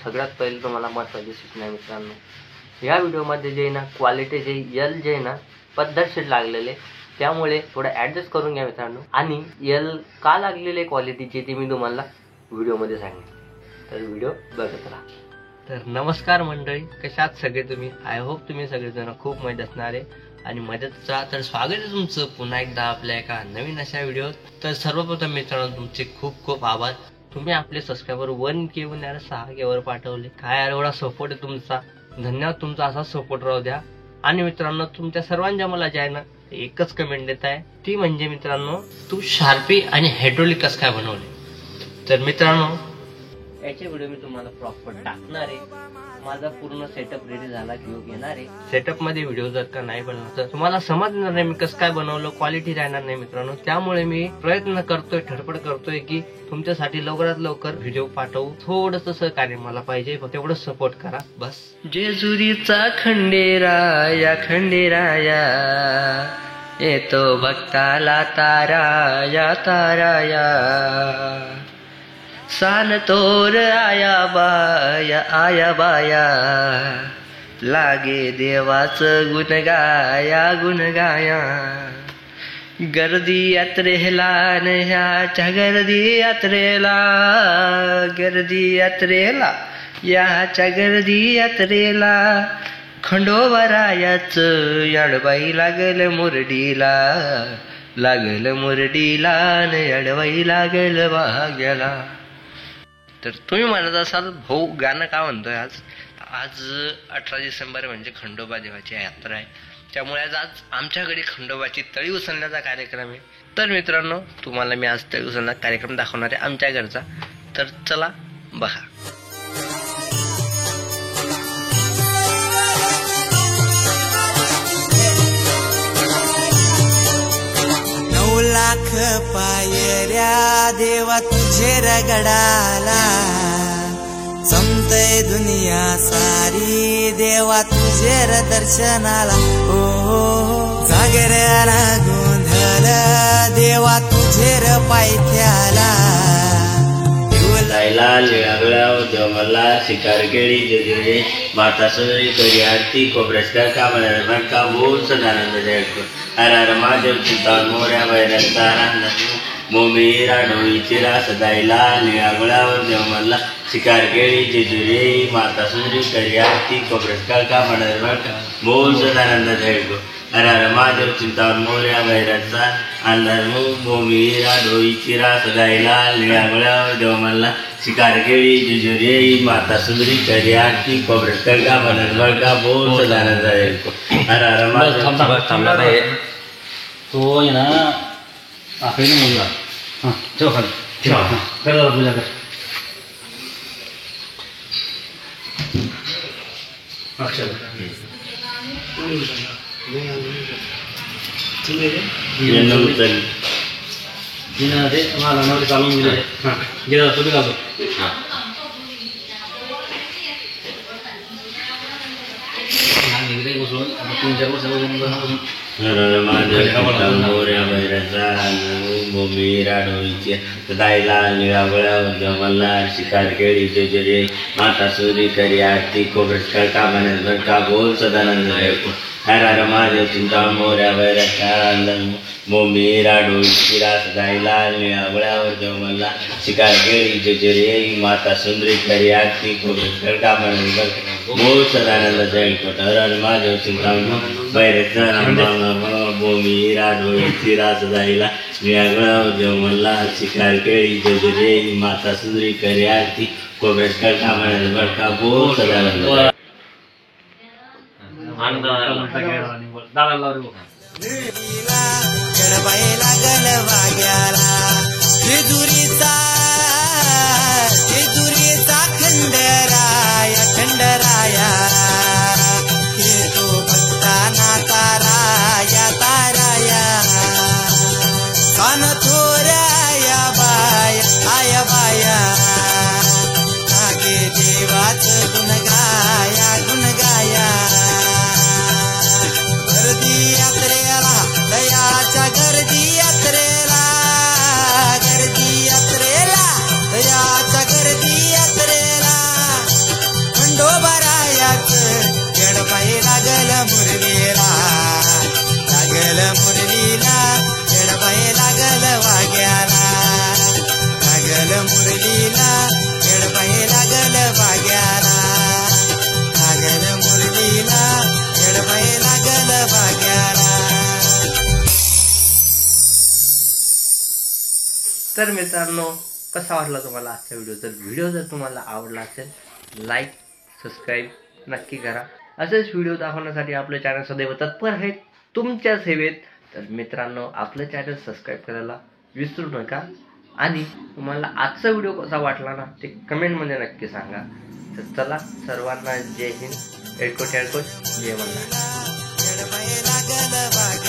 सगळ्यात पहिले तुम्हाला महत्त्वाची सूचना मित्रांनो, या व्हिडिओमध्ये जे ना क्वालिटीचे यल जे ना पद्धतशीर लागलेले, त्यामुळे थोडं ॲडजस्ट करून घ्या मित्रांनो। आणि यल का लागलेले क्वालिटीचे ते मी तुम्हाला व्हिडिओमध्ये सांगेन, तर व्हिडिओ बघत राहा। तर नमस्कार मंडळी, कशात सगळे तुम्ही? आय होप तुम्ही सगळेजण खूप मजेत असणार आहे आणि मजेत राहा। तर स्वागत आहे तुमचं पुन्हा एकदा आपल्या एका नवीन अशा व्हिडिओत। तर सर्वप्रथम मित्रांनो तुमचे खूप खूप आभार, तुम्ही आपले सबस्क्रायबर 1K वर 6K वर पाठवले। काय यार एवढा सपोर्ट आहे तुमचा, धन्यवाद। तुमचा असा सपोर्ट राहू द्या। आणि मित्रांनो तुमच्या सर्वांच्या मला जे आहे ना एकच कमेंट देत आहे, ती म्हणजे मित्रांनो तू शार्पी आणि हायड्रोलिक कसं काय बनवले। तर मित्रांनो याचे व्हिडिओ मी तुम्हाला प्रॉपर टाकणार आहे। माझा पूर्ण सेटअप रेडी झाला की घेणार आहे। सेटअप मध्ये व्हिडिओ जर का नाही बनला तर तुम्हाला समजणार नाही मी कसं काय बनवलं, क्वालिटी राहणार नाही मित्रांनो। त्यामुळे मी प्रयत्न करतोय, धडपड करतोय की तुमच्यासाठी लवकरात लवकर व्हिडिओ पाठवू। थोडंसं सहकार्य मला पाहिजे, फक्त एवढं सपोर्ट करा बस। जेजुरीचा खंडेराया खंडेराया, येतो भक्ताला ताराया ताराया, सान तोर आया बाया, लागे देवाचं गुण गाया। गर्दी यात्रेला न ह्याच्या गर्दी यात्रेला याच्या गर्दी यात्रेला, खंडोबरायाच याडबाई लागल मुरडीला न याडबाई लागल वाग्याला। तर तुम्ही म्हणत असाल भाऊ गाणं का म्हणतोय आज 18 डिसेंबर म्हणजे खंडोबा देवाची यात्रा आहे, त्यामुळे आज आमच्याकडे खंडोबाची तळी उचलण्याचा कार्यक्रम आहे। तर मित्रांनो तुम्हाला मी आज तळी उचलण्याचा कार्यक्रम दाखवणार आहे आमच्या घरचा, तर चला बघा। 9 लाख पायऱ्या देवा तुझे रगडाला, संतय दुनिया सारी देवा तुझे दर्शनाला। ओ जागऱ्याला गोंधळ देवा तुझे पायथ्याला, जायला लिळागळ्यावर देवाला शिकार केली जेजुरी, माता सुंदरी करी आरती, खोबऱ्याच्या कामाला का बोल सदानंद जयको, हर महादेव चिंता मोऱ्या वैरचा मोमेरा डोळीची रास, जायला लिळागळ्यावर देवाला शिकार केली जेजुरी, माता सुंदरी करी आरती, खोबऱ्याच्या कामाला का बोल सदानंद जयको, हर महादेव चिंता मोऱ्या वैरचा अंधार मोमीरा डोळीची रास, जायला लिळागळ्यावर देवाला शिकार केली जेजुरी, माता सुंदरी करी आरती, खोबऱ्याच्या कामाला का बोल सदानंद जयको, हर महादेव थांबला नाही तो आहे ना आखरी मुलगा। हां ठेव खाली, ठेवा कर पूजा कर। अच्छा ते मला नवरी चालून गेले। हां गेला तुम्ही घालतो। हां निघले बसून 3-4 वर्षापासून हर महादेव मोऱ्या वैराचा मोमीरा डोळीची, जायला लिळागळ्यावर देवाला शिकार केली जेजुरी, माता सुंदरी करी आरती, खोबऱ्याच्या कामाला का बोल सदानंद जयको, हर महादेव चिंता मोऱ्या वैराचा मोमीरा डोळीची रास, जायला लिळागळ्यावर देवाला शिकार केली जेजुरी, माता सुंदरी करी आरती, खोबऱ्याच्या कामाला बोल सदानंद जयको, हर महादेव चिंता वैराचा मोमीरा डोळीची रास, जायला लिळागळ्यावर देवाला शिकार केली जेजुरी, माता सुंदरी करी आरती, खोबऱ्याच्या कामाला का बोल सदानंद गडबाई लागल वाग्याला, जेजुरीचा खंडराया, येतो भक्ताना ताराया ताराया, कान थोराया बाया, लागे देवाचं गुण गाया, गर्दी यात्रेला दयाच्या गर्दी यात्रेला, दयाच्या गर्दी यात्रेला, तर मित्रांनो, कसा वाटला तुम्हाला आजचा व्हिडिओ? तर व्हिडिओ जर तुम्हाला आवडला असेल, लाईक सबस्क्राईब नक्की करा. असेच व्हिडिओ दाखवण्यासाठी आपलं चॅनल सदैव तत्पर आहे तुमच्या सेवेत. तर मित्रांनो, आपलं चॅनल सबस्क्राईब करायला विसरू नका. आणि तुम्हाला आजचा व्हिडिओ कसा वाटला ना ते कमेंटमध्ये नक्की सांगा. तर चला, सर्वांना जय हिंद. एडकोट जय मल्हार. लागल वाग